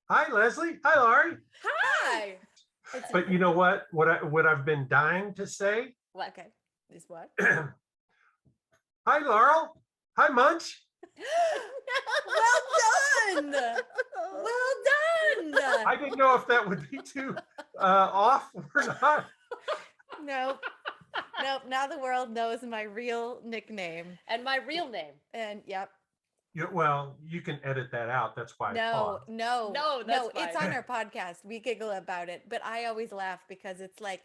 Hi, Leslie. Hi, Laurie. Hi. But you know what? What I've been dying to say. What? Okay. Is what? Hi, Laurel. Hi, Munch. Well done. Well done. I didn't know if that would be too off or not. Nope. Nope. Now the world knows my real nickname. And my real name. And yep. Well, you can edit that out. That's why I No, paused. no, that's it's fine. on our podcast. We giggle about it, but I always laugh because it's like,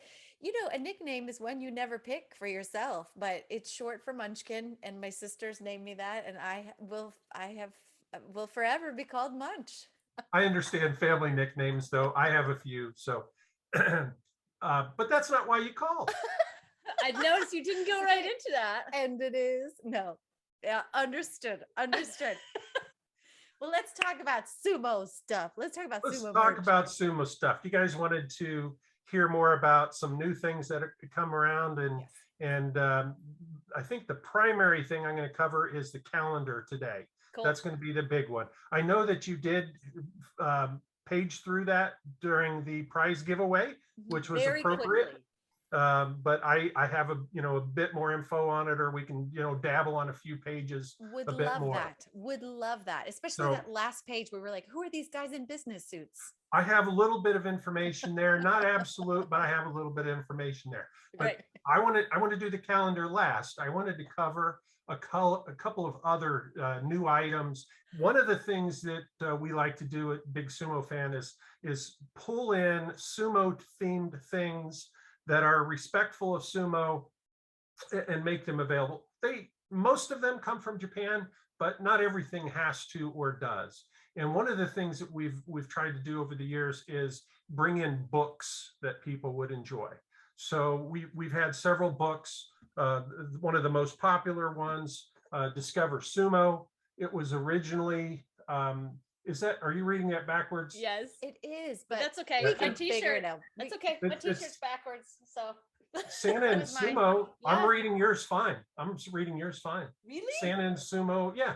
a nickname is one you never pick for yourself, but it's short for Munchkin, and my sisters named me that, and will forever be called Munch. I understand family nicknames, though. I have a few. So, but that's not why you called. I noticed you didn't go right into that. And it is no. Yeah, understood. Well, let's talk about sumo stuff. Let's talk about Let's sumo talk merch. about sumo stuff. You guys wanted to hear more about some new things that have come around, Yes. and I think the primary thing I'm going to cover is the calendar today. Cool. That's going to be the big one. I know that you did page through that during the prize giveaway, which was Very appropriate. quickly. But I have a bit more info on it, or we can dabble on a few pages. Would a bit love more. that. Would love that. Especially So- that last page where we're like, who are these guys in business suits? I have a little bit of information there, not absolute, but I have a little bit of information there. But Right. I want to do the calendar last. I wanted to cover a couple of other new items. One of the things that we like to do at Big Sumo Fan is pull in sumo themed things that are respectful of sumo and make them available. Most of them come from Japan, but not everything has to or does. And one of the things that we've tried to do over the years is bring in books that people would enjoy. So we've had several books. One of the most popular ones, Discover Sumo. It was originally, are you reading that backwards? Yes. It is, But but that's okay. we Yeah. My can figure t-shirt. it out. That's okay. My t-shirt's backwards. So Santa and was mine. Sumo. I'm Yeah. reading yours fine. I'm reading yours fine. really? Santa and Sumo, yeah.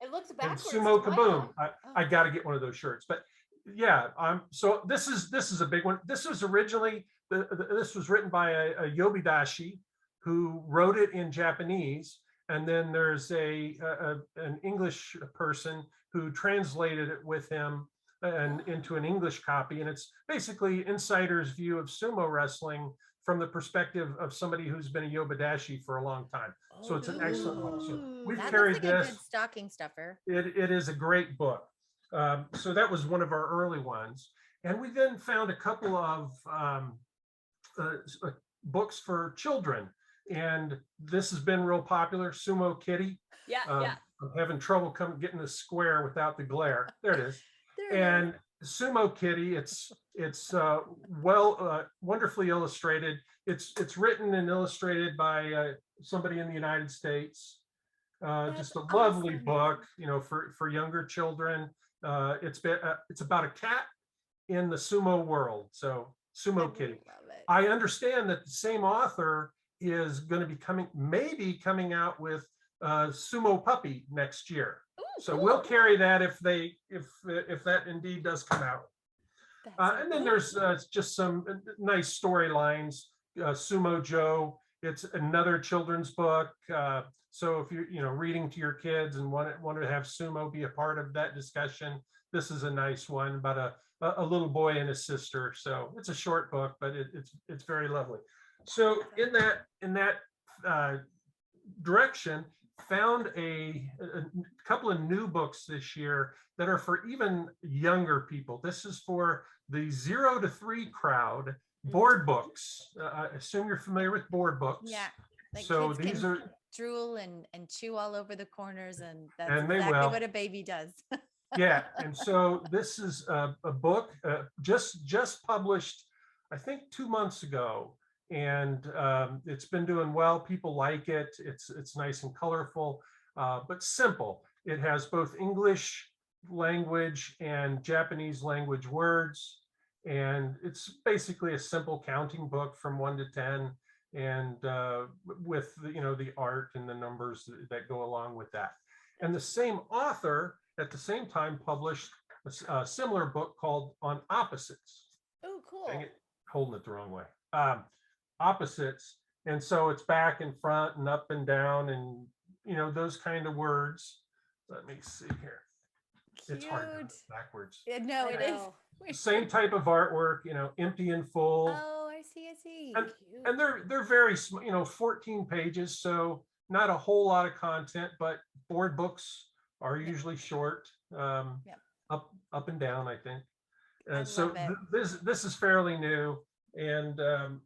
It looks And backwards. Sumo to my Kaboom. eye. I got to get one of those shirts. But yeah, so this is a big one. This was originally this was written by a Yobidashi who wrote it in Japanese, and then there's an English person who translated it with him and into an English copy, and it's basically insider's view of sumo wrestling from the perspective of somebody who's been a Yobidashi for a long time. So it's an excellent book. So we've That carried looks like a this. good stocking stuffer. It is a great book. So that was one of our early ones. And we then found a couple of books for children. And this has been real popular, Sumo Kitty. Yeah, yeah. I'm having trouble getting the square without the glare. There it is. There it And Sumo Kitty, it's wonderfully illustrated. It's written and illustrated by somebody in the United States. Just a That's lovely awesome. book, for younger children. It's about a cat in the sumo world. So Sumo Kitty. Love it. I understand that the same author is going to be maybe coming out with Sumo Puppy next year. Ooh, So cool. we'll carry that if that indeed does come out. That's And then there's just some nice storylines. Sumo Joe, it's another children's book. So if you're reading to your kids and want to have sumo be a part of that discussion, this is a nice one about a little boy and his sister. So it's a short book, but it's very lovely. So in that direction, found a couple of new books this year that are for even younger people. This is for the 0 to 3 crowd. Board books. I assume you're familiar with board books. Yeah. Like So kids these can are drool and chew all over the corners, and that's And they exactly will. what a baby does. yeah. And so this is a book just published, I think 2 months ago, and it's been doing well. People like it. It's nice and colorful, but simple. It has both English language and Japanese language words. And it's basically a simple counting book from 1 to 10, and with the art and the numbers that go along with that. And the same author at the same time published a similar book called On Opposites. Oh, cool. Dang it, holding it the wrong way. Opposites. And so it's back and front and up and down and, those kind of words. Let me see here. It's hard to Cute. read backwards. Yeah, no, I it is. know. Same type of artwork, empty and full. Oh, I see. I see. And, Cute. and they're very small, 14 pages, so not a whole lot of content, but board books are usually short, Yep. up and down, I think. I So love it. this is fairly new, and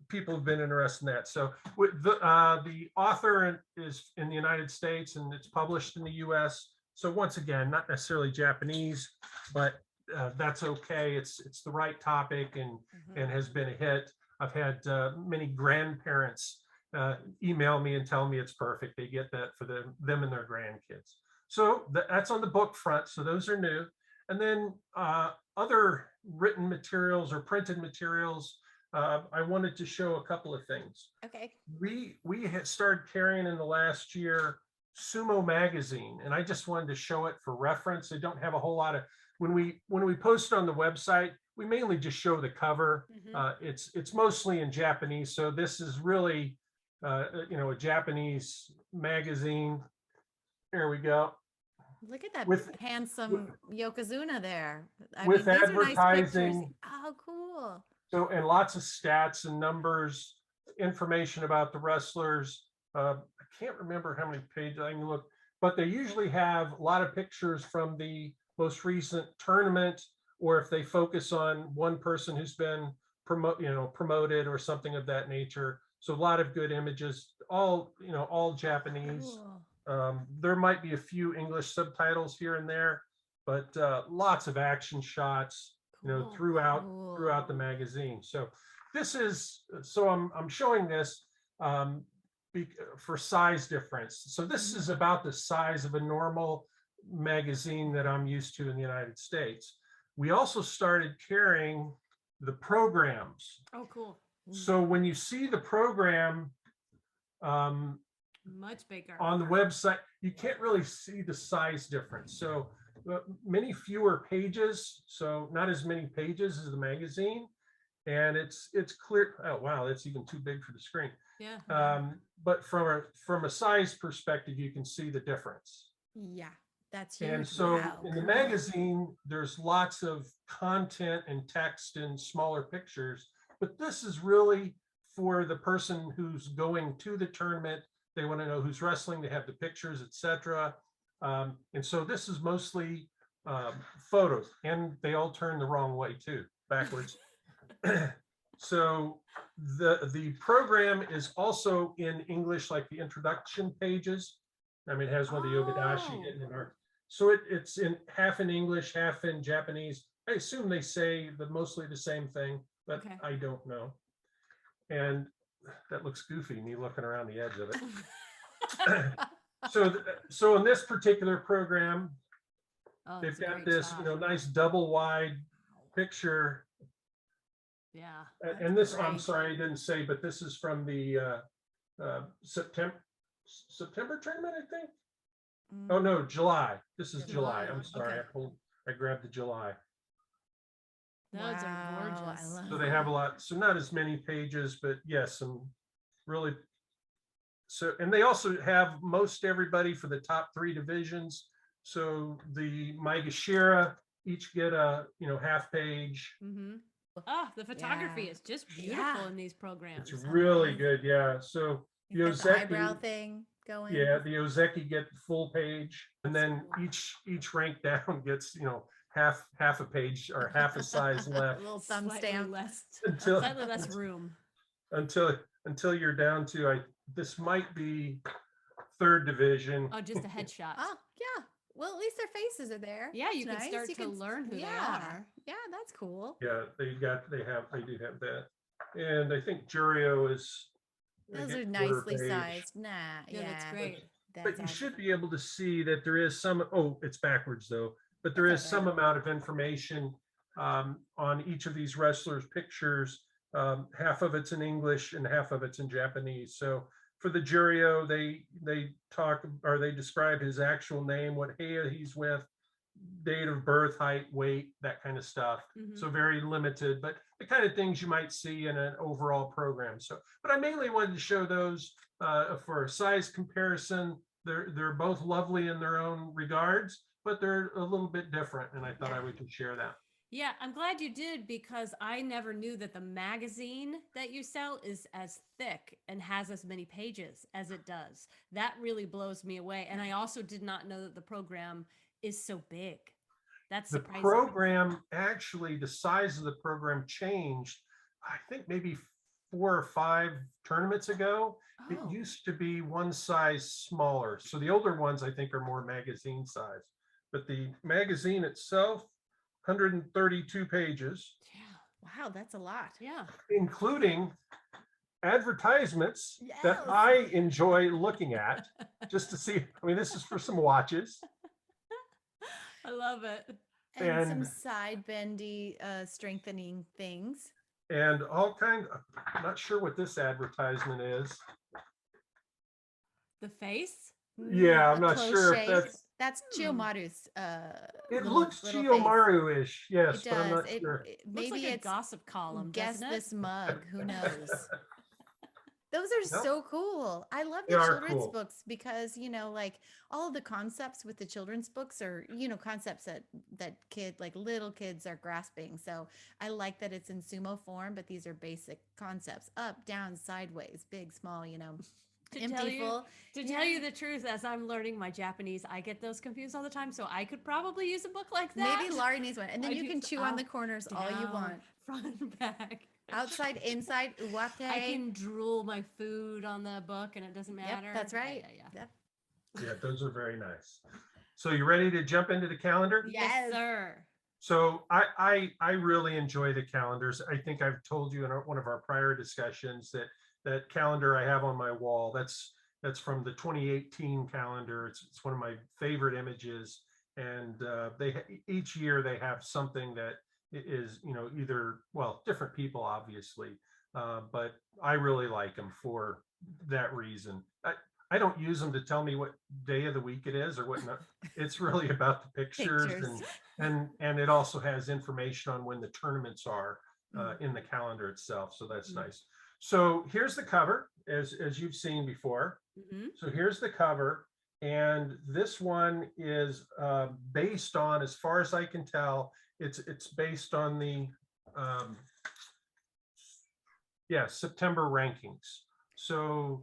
people have been interested in that. So the author is in the United States, and it's published in the U.S. So once again, not necessarily Japanese, but that's okay. It's the right topic and has been a hit. I've had many grandparents email me and tell me it's perfect. They get that for them and their grandkids. So that's on the book front. So those are new. And then other written materials or printed materials, I wanted to show a couple of things. Okay. We had started carrying in the last year Sumo Magazine, and I just wanted to show it for reference. I don't have a whole lot of, when we post on the website, we mainly just show the cover. It's mostly in Japanese, so this is really a Japanese magazine. There we go. Look at that With- handsome Yokozuna there. I with mean, these are nice pictures. advertising. Oh, cool. So, and lots of stats and numbers, information about the wrestlers. I can't remember how many pages I can look, but they usually have a lot of pictures from the most recent tournament, or if they focus on one person who's been promoted or something of that nature. So a lot of good images, all Japanese. Cool. There might be a few English subtitles here and there, but lots of action shots, Cool. throughout the magazine. So this is, I'm showing this for size difference. So this is about the size of a normal magazine that I'm used to in the United States. We also started carrying the programs. Oh, cool. So when you see the program Much bigger. on the website, you can't really see the size difference. So many fewer pages, so not as many pages as the magazine, and it's clear. Oh wow, that's even too big for the screen. Yeah. But from a size perspective, you can see the difference. Yeah, that's huge. And so Wow, in the cool. magazine, there's lots of content and text and smaller pictures, but this is really for the person who's going to the tournament. They want to know who's wrestling. They have the pictures, etc. And so this is mostly photos, and they all turn the wrong way too, backwards. So the program is also in English, like the introduction pages. I mean, it has one of the Yogadashi hidden in art. So it's in half in English, half in Japanese. I assume they say mostly the same thing, but Okay. I don't know. And that looks goofy, me looking around the edge of it. So in this particular program, Oh, they've it's a got great this, shot. nice double wide picture. Yeah. And this, I'm great. sorry, I didn't say, but this is from the September tournament, I think. Oh no, July. This is July. I'm sorry. Okay. I grabbed the July. Those Wow, are gorgeous. I love So they have a lot. So not as many pages, but yes, some really. So, and they also have most everybody for the top 3 divisions. So the Maegashira each get a half page. Mm-hmm. Oh, the photography Yeah. is just beautiful Yeah. in these programs. It's really amazing. good, yeah. So the Get the eyebrow Ozeki, thing going. yeah, the Ozeki get the full page, and then each rank down gets half a page or half a size A left little thumb Slightly stamp. less, Until- slightly less room. until you're down to this might be 3rd division. Oh, just a headshot. Oh, yeah. Well, at least their faces are there. Yeah, That's you can nice. start You to learn who they yeah. are. Yeah, that's cool. Yeah, they do have that, and I think Jurio is. they Those get are quarter nicely page. sized. Nah, Yeah, that's great. But you awesome. should be able to see that there is some, it's backwards though, but there That's is all some right. amount of information on each of these wrestlers' pictures. Half of it's in English and half of it's in Japanese. So for the Jurio, they talk or they describe his actual name, what heya he's with, date of birth, height, weight, that kind of stuff. So very limited, but the kind of things you might see in an overall program. So, but I mainly wanted to show those for a size comparison. They're both lovely in their own regards, but they're a little bit different, and I thought I would share that. Yeah, I'm glad you did, because I never knew that the magazine that you sell is as thick and has as many pages as it does. That really blows me away. And I also did not know that the program is so big. That's The surprising. program, actually, the size of the program changed, I think maybe 4 or 5 tournaments ago. It Oh. used to be one size smaller. So the older ones, I think, are more magazine size. But the magazine itself, 132 pages, Yeah. Wow, that's a lot. Yeah. including advertisements that Yes. I enjoy looking at just to see. I mean, this is for some watches. I love it. And some And- side bendy strengthening things. And all kinds. I'm not sure what this advertisement is. The face? Yeah, I'm A not close sure if shave. that's. That's Chiyomaru's It little- looks little face. Chiyomaru-ish, yes, It but I'm does. not sure. Looks Maybe like a it's gossip column, guess doesn't it? this mug. Who knows? Those are Nope. so cool. I love They the are children's cool. books because, like all of the concepts with the children's books are, concepts that little kids are grasping. So I like that it's in sumo form, but these are basic concepts: up, down, sideways, big, small, To empty, tell you- full. To tell you the truth, as I'm learning my Japanese, I get those confused all the time. So I could probably use a book like that. Maybe Laurie needs one. And then I you do can s- chew on the up, corners all you down, want. front and back. Outside, inside, uwate. I can drool my food on the book and it doesn't matter. Yep, that's right. Yeah. Yep. Yeah, those are very nice. So you ready to jump into the calendar? Yes, Yes. sir. So I really enjoy the calendars. I think I've told you in one of our prior discussions that calendar I have on my wall, that's from the 2018 calendar. It's one of my favorite images, and each year they have something that is either, well, different people obviously, but I really like them for that reason. I don't use them to tell me what day of the week it is or whatnot. It's really about the pictures. Pictures. And it also has information on when the tournaments are in the calendar itself. So that's nice. So here's the cover, as you've seen before. So here's the cover. And this one is based on, as far as I can tell, it's based on the September rankings. So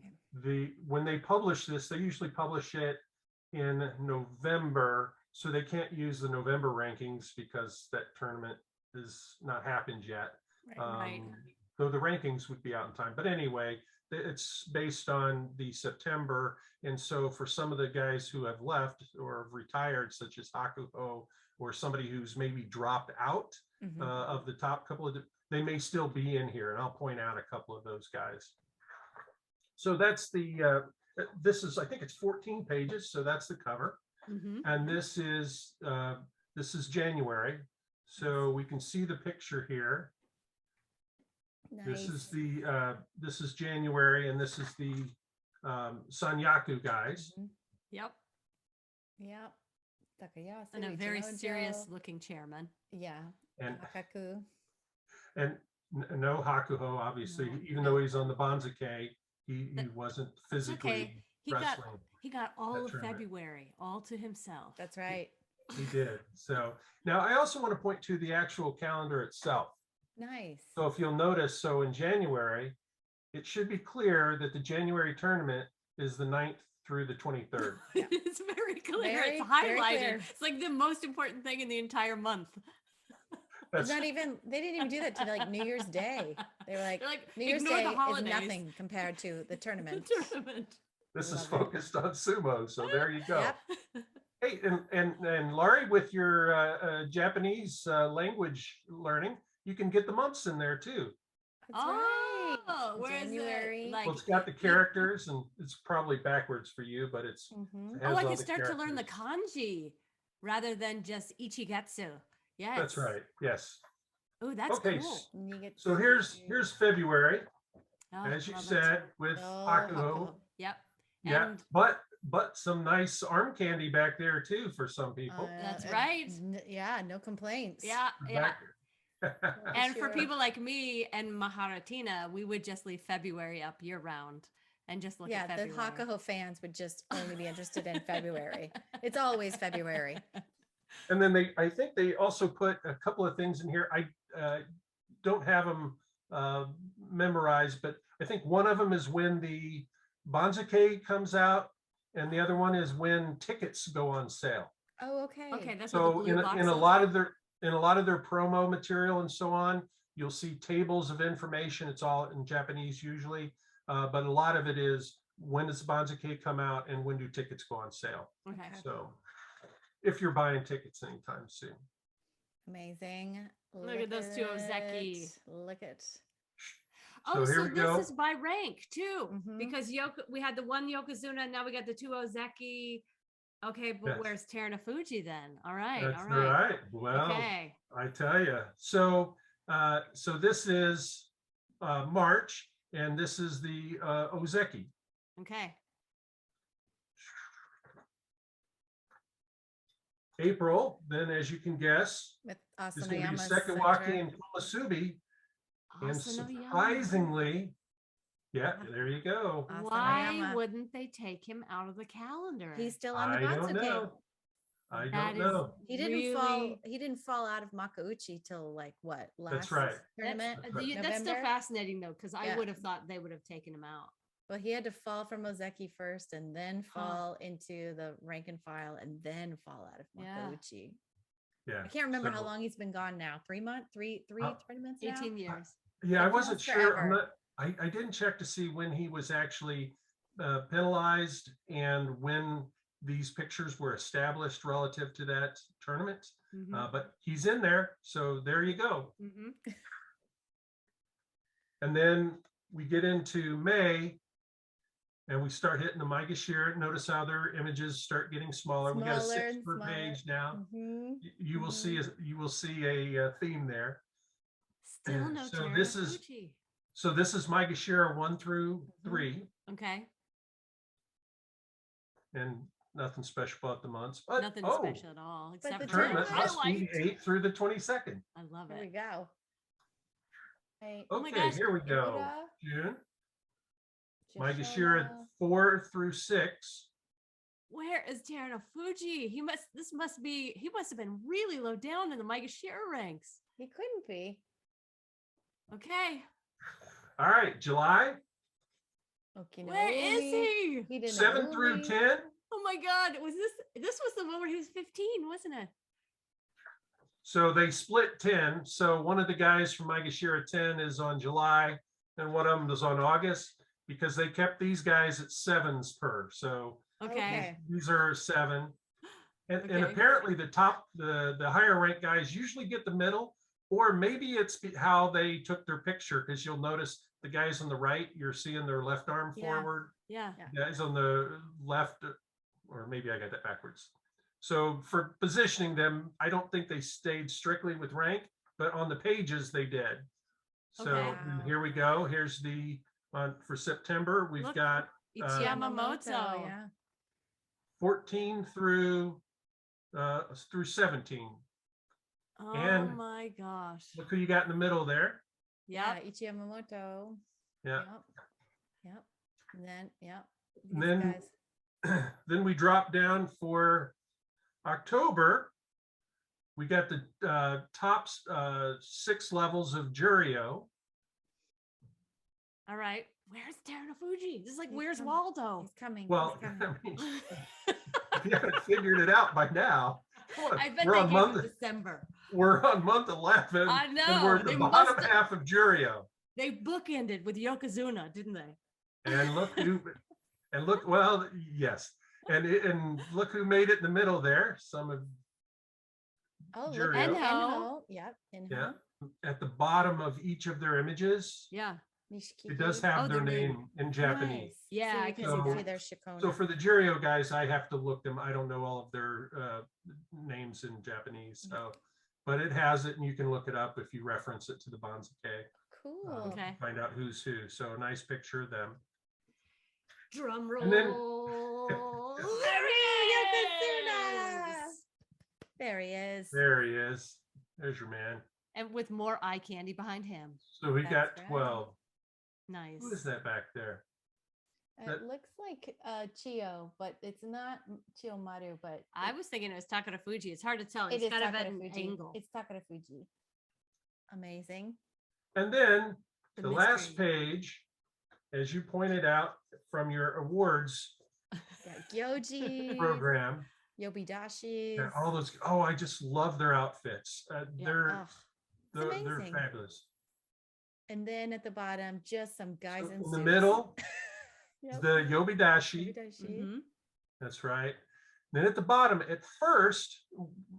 when they publish this, they usually publish it in November. So they can't use the November rankings because that tournament has not happened yet. Right. Though the rankings would be out in time. But anyway, it's based on the September. And so for some of the guys who have left or have retired, such as Hakuho, or somebody who's maybe dropped out of the top couple of, they may still be in here. And I'll point out a couple of those guys. So that's this is, I think it's 14 pages. So that's the cover. And this is January. So we can see the picture here. Nice. This is January, and this is the Sanyaku guys. Yep. Yep. Takayasu, And a very Sumo serious Joe. looking chairman. Yeah. And Hakaku. no Hakuho, obviously, No. even though he's on the Banzuke, he wasn't physically Okay. He wrestling. got all that of tournament. February all to himself. That's right. He did. So now I also want to point to the actual calendar itself. Nice. So if you'll notice, so in January, it should be clear that the January tournament is the 9th through the 23rd. It's very clear. Very, It's very highlighted. clear. It's like the most important thing in the entire month. It's not even, they didn't even do that to like New Year's Day. They were like, They're like, New Year's ignore Day the is holidays. nothing compared to the The tournament. tournament. This is Love it. focused on sumo. So there you go. Yep. Hey, and Laurie, with your Japanese language learning, you can get the months in there too. That's right. Oh, where is January. it? Like, Well, it's got the characters, and it's probably backwards for you, but it's. Mhm. it oh, has I all can the start to learn the characters. kanji rather than just ichigatsu. Yes. That's right. Yes. Oh, that's Okay, cool. And you get So here's February, Oh, as you love it. said, with Oh, Hakuho. Hakuho. Yep. Yeah, And but but some nice arm candy back there too for some people. That's right. Yeah, no complaints. Yeah, yeah. Back- And for Sure. people like me and Maharatina, we would just leave February up year round and just look Yeah, at the February. Hakaho fans would just only be interested in February. It's always February. And then I think they also put a couple of things in here. I don't have them memorized, but I think one of them is when the Banzuke comes out, and the other one is when tickets go on sale. Oh, okay. Okay, that's what So the blue box in a is? lot of their promo material and so on, you'll see tables of information. It's all in Japanese usually, but a lot of it is when does Banzuke come out and when do tickets go on sale. Okay. So if you're buying tickets anytime soon. Amazing. Look at those two Ozeki. it. Look at. Oh, here so we this go. is by rank too, Mhm. because we had the one Yokozuna, now we got the two Ozeki. Okay, but Yes. where's Terunofuji then? All right, That's all right. right. Well, Okay. I tell you. So so this is March, and this is the Ozeki. Okay. April, then as you can guess, With is going to be Asanoyama's Sekawaki center. and Komusubi. And Asanoyama. surprisingly, yeah, there you go. Why Asanoyama. wouldn't they take him out of the calendar? He's still on the I don't Banzuke. know. I That don't is know. He didn't really, fall. He didn't fall out of Makauchi till like what last That's right. tournament? That's still November? fascinating though, because I Yeah. would have thought they would have taken him out. Well, he had to fall from Ozeki first, and then Huh. fall into the rank and file, and then fall out of Yeah. Makauchi. Yeah. I can't remember how so- long he's been gone now. 3 months, three tournaments now. 18 years. Yeah, I It wasn't feels sure. I'm forever. not. I didn't check to see when he was actually penalized and when these pictures were established relative to that tournament. Mhm. But he's in there, so there you go. Mhm. And then we get into May, and we start hitting the Maigashira. Notice how their images start getting smaller. We got a Smaller 6 and per smaller. page now. Mhm. You will see a theme there. Still no So this is- Terunofuji. So this is Maigashira 1 through 3, Okay. and nothing special about the months. But Nothing oh, special at all. Except the for tournament the must be highlight. 8 through the 22nd. I love There we it. go. Right. Oh my Okay, gosh, here we go. Ibura, June. Jishona. Maigashira 4 through 6. Where is Terunofuji? He must have been really low down in the Maigashira ranks. He couldn't be. Okay. All right, July Okay. Where is he? He didn't 7 through 10. Oh my god, this was the one where he was 15, wasn't it? So they split 10. So one of the guys from Maigashira 10 is on July, and one of them is on August, because they kept these guys at 7s per. So Okay. these are 7. And Okay. apparently the higher rank guys usually get the middle, or maybe it's how they took their picture, because you'll notice the guys on the right, you're seeing their left arm Yeah. forward. Yeah. The guys on the left, or maybe I got that backwards. So for positioning them, I don't think they stayed strictly with rank, but on the pages they did. So Okay. Wow. here we go. Here's for September, we've Look, got It's Yamamoto. Yeah. 14 through 17. Oh And- my gosh. Look who you got in the middle there. Yeah. Yep. Ichi Yamamoto. Yeah. Yep. And then, yep. And these then- guys. Then we drop down for October. We got the top 6 levels of Jurio. All right. Where's Terunofuji? This is like, He's where's coming. Waldo? He's coming. Well, he's I coming. mean, if you haven't figured it out by now, come on, I bet we're they on gave month it December. we're on month 11. I And know, we're at the they bottom must- half of Jurio. They bookended with Yokozuna, didn't they? And look, well, yes. And look who made it in the middle there. Some of Oh, look Jurio. at Enho. Enho. Yep. Enho. yeah. At the bottom of each of their images, Yeah. it does Nishiki. have Oh, their their name. name in Japanese. Nice. Yeah, So I you can can see see that. their Shikona. So for the Jurio guys, I have to look them. I don't know all of their names in Japanese. So, but it has it, and you can look it up if you reference it to the Banzuke. Cool. Okay. Find out who's who. So a nice picture of them. Drum And then- roll. Yokozuna! There he is. There he is. There's your man. And with more eye candy behind him. So we That's got right. 12. Nice. Who is that back there? It looks like Chio, but it's not Chio Maru, but I was thinking it was Takara Fuji. It's hard to tell. it It's is kind of at Takara an Fuji. angle. It's Takara Fuji. Amazing. And then The the last mystery. page, as you pointed out from your awards Gyoji, program, Yobidashis. and all those. Oh, I just love their outfits. Yeah. They're amazing. fabulous. And then at the bottom, just some guys So in in suits. the middle, Yep. the Yobidashi. Yobidashi. Mhm. That's right. Then at the bottom, at first,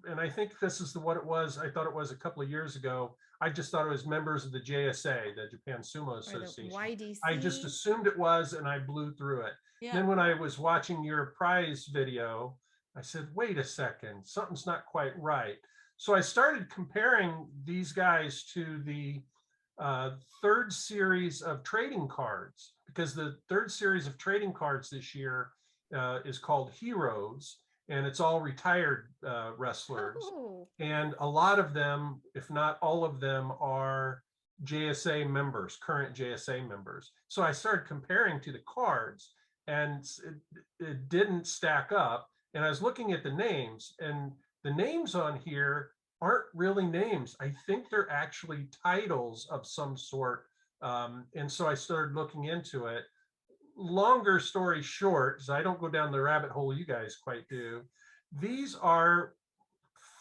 and I think this is what it was. I thought it was a couple of years ago. I just thought it was members of the JSA, the Japan Sumo Or Association. the YDC. I just assumed it was, and I blew through it. Yeah. Then when I was watching your prize video, I said, wait a second, something's not quite right. So I started comparing these guys to the third series of trading cards, because the third series of trading cards this year is called Heroes, and it's all retired wrestlers. Oh, And a lot of them, if not all of them, are JSA members, current JSA members. So I started comparing to the cards, and it didn't stack up. And I was looking at the names, and the names on here aren't really names. I think they're actually titles of some sort. And so I started looking into it. Longer story short, because I don't go down the rabbit hole you guys quite do, these are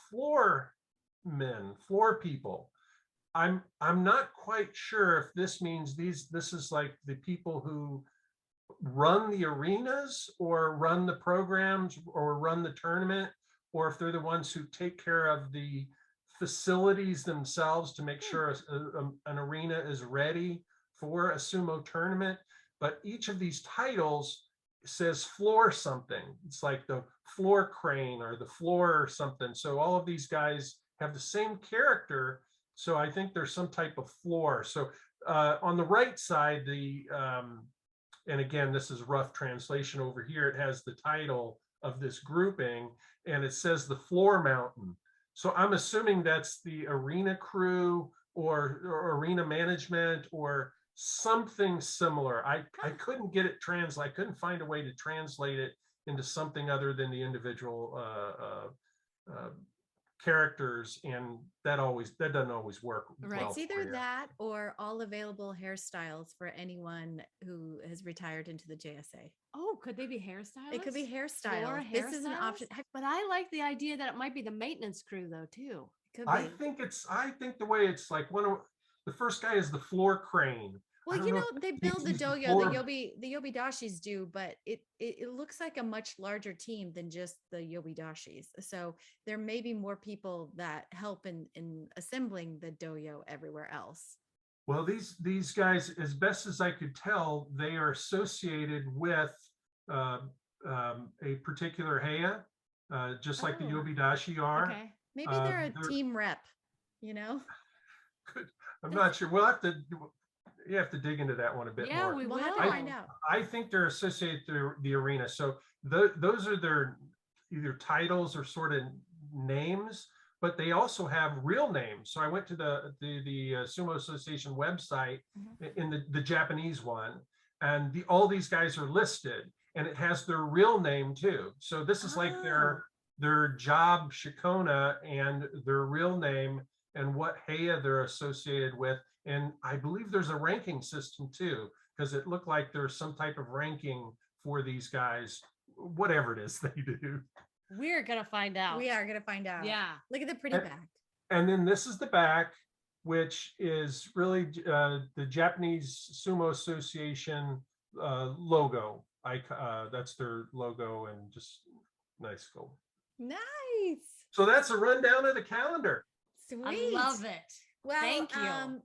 floor men, floor people. I'm not quite sure if this means this is like the people who run the arenas or run the programs or run the tournament, or if they're the ones who take care of the facilities themselves to make sure an arena is ready for a sumo tournament. But each of these titles says floor something. It's like the floor crane or the floor or something. So all of these guys have the same character. So I think there's some type of floor. So on the right side, and again, this is rough translation over here, it has the title of this grouping, and it says the floor mountain. So I'm assuming that's the arena crew or arena management or something similar. I couldn't get it I couldn't find a way to translate it into something other than the individual characters, and that doesn't always work. Right. Well it's for either you. that or all available hairstyles for anyone who has retired into the JSA. Oh, could they be hairstylists? It could be hairstyles. Floor This is an hairstylists? option. But I like the idea that it might be the maintenance crew though too. Could I be. think the way it's like the first guy is the floor crane. I Well, don't know they if build the he's doyo, floor- the Yobidashis do, but it looks like a much larger team than just the Yobidashis. So there may be more people that help in assembling the doyo everywhere else. Well, these guys, as best as I could tell, they are associated with a particular heya, just like the Oh. Yobidashi are. Okay. Maybe they're a team rep, you know? I'm not sure. You have to dig into that one a bit Yeah, more. we We'll will. have to find out. I think they're associated to the arena. So those are their either titles or sort of names, but they also have real names. So I went to the Sumo Association website in the Japanese one, and all these guys are listed, and it has their real name too. So this is like their job shikona and their real name and what heya they're associated with. And I believe there's a ranking system too, because it looked like there's some type of ranking for these guys, whatever it is they do. We're gonna find out. We are gonna find out. Yeah. Look at the pretty back. And then this is the back, which is really the Japanese Sumo Association logo. That's their logo, and just nice gold. Nice. So that's a rundown of the calendar. Sweet. I love it. Well, Thank you.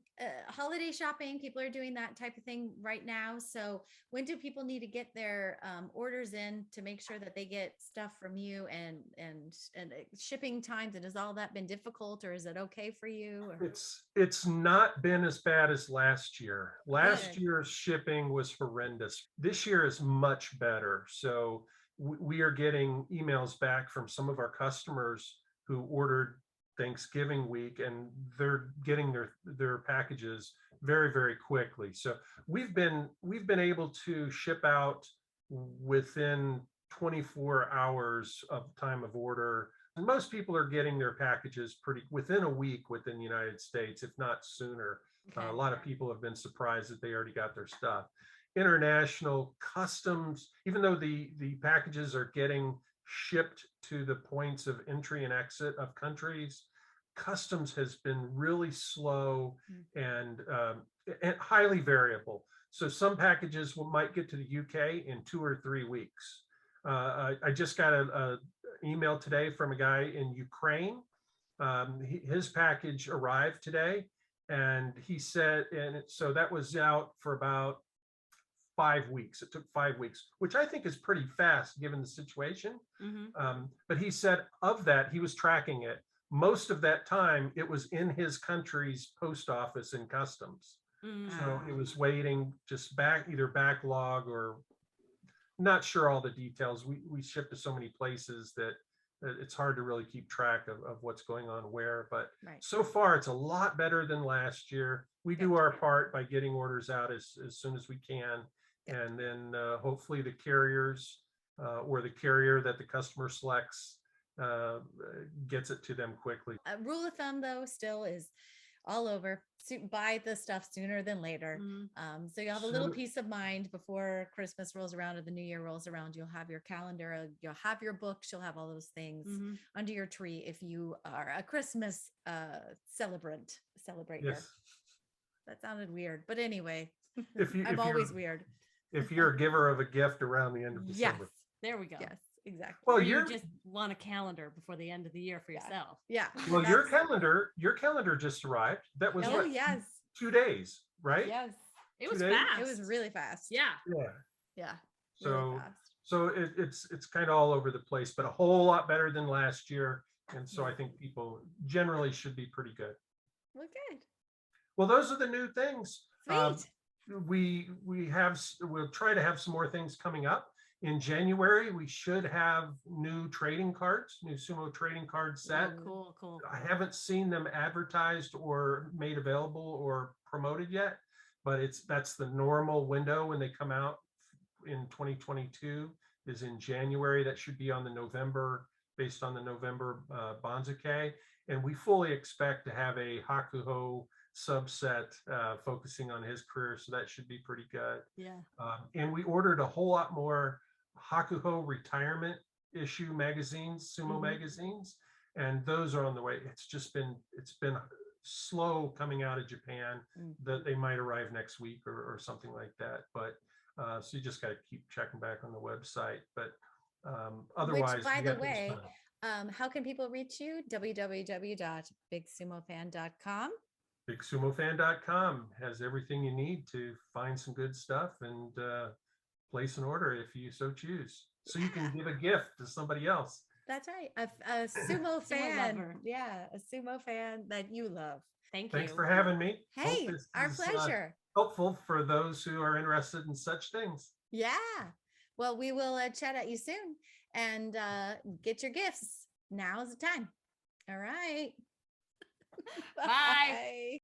Holiday shopping, people are doing that type of thing right now. So when do people need to get their orders in to make sure that they get stuff from you and shipping times? And has all that been difficult, or is it okay for you? Or? It's not been as bad as last year. Last Good. year's shipping was horrendous. This year is much better. So we are getting emails back from some of our customers who ordered Thanksgiving week, and they're getting their packages very, very quickly. So we've been able to ship out within 24 hours of time of order. And most people are getting their packages pretty within a week within the United States, if not sooner. Okay. A lot of people have been surprised that they already got their stuff. International customs, even though the packages are getting shipped to the points of entry and exit of countries, customs has been really slow and highly variable. So some packages might get to the UK in 2 or 3 weeks. I just got a email today from a guy in Ukraine. His package arrived today, and he said, and so that was out for about 5 weeks. It took 5 weeks, which I think is pretty fast given the situation. But he said of that, he was tracking it. Most of that time, it was in his country's post office and customs. So it was waiting, just either backlog or not sure all the details. We ship to so many places that it's hard to really keep track of what's going on where. But so far, it's a lot better than last year. We do our part by getting orders out as soon as we can. And then hopefully the carriers or the carrier that the customer selects gets it to them quickly. A rule of thumb, though, still is all over. Buy the stuff sooner than later. So you'll have a little peace of mind before Christmas rolls around or the new year rolls around. You'll have your calendar, you'll have your books, you'll have all those things under your tree if you are a Christmas celebrator. Yes. That sounded weird, but anyway, I'm always weird. If you're a giver of a gift around the end of December. Yes, there we go. Yes, exactly. Well, you just want a calendar before the end of the year for yourself. Yeah. Well, your calendar just arrived. That was what? Yes. 2 days, right? Yes. It was 2 days? fast. It was really fast. Yeah. Yeah. Yeah. So Really fast. so it's kind of all over the place, but a whole lot better than last year. And so I think people generally should be pretty good. Well, good. Well, those are the new things. Sweet. We'll try to have some more things coming up. In January, we should have new trading cards, new Sumo trading card set. Oh, cool. I haven't seen them advertised or made available or promoted yet, but that's the normal window when they come out in 2022 is in January. That should be on the November, based on the November Banzuke. And we fully expect to have a Hakuho subset focusing on his career. So that should be pretty good. Yeah. And we ordered a whole lot more Hakuho retirement issue magazines, Sumo magazines, and those are on the way. It's been slow coming out of Japan. That they might arrive next week or something like that. But so you just got to keep checking back on the website. But otherwise, which, by the way, how can people reach you? www.bigsumofan.com. BigSumoFan.com has everything you need to find some good stuff and place an order if you so choose. So you can give a gift to somebody else. That's right. A Sumo fan. lover. Yeah, a Sumo fan that you love. Thanks Thanks for having me. Hey, Hope this our is, pleasure. helpful for those who are interested in such things. Yeah. Well, we will chat at you soon and get your gifts. Now's the time. All right. Bye.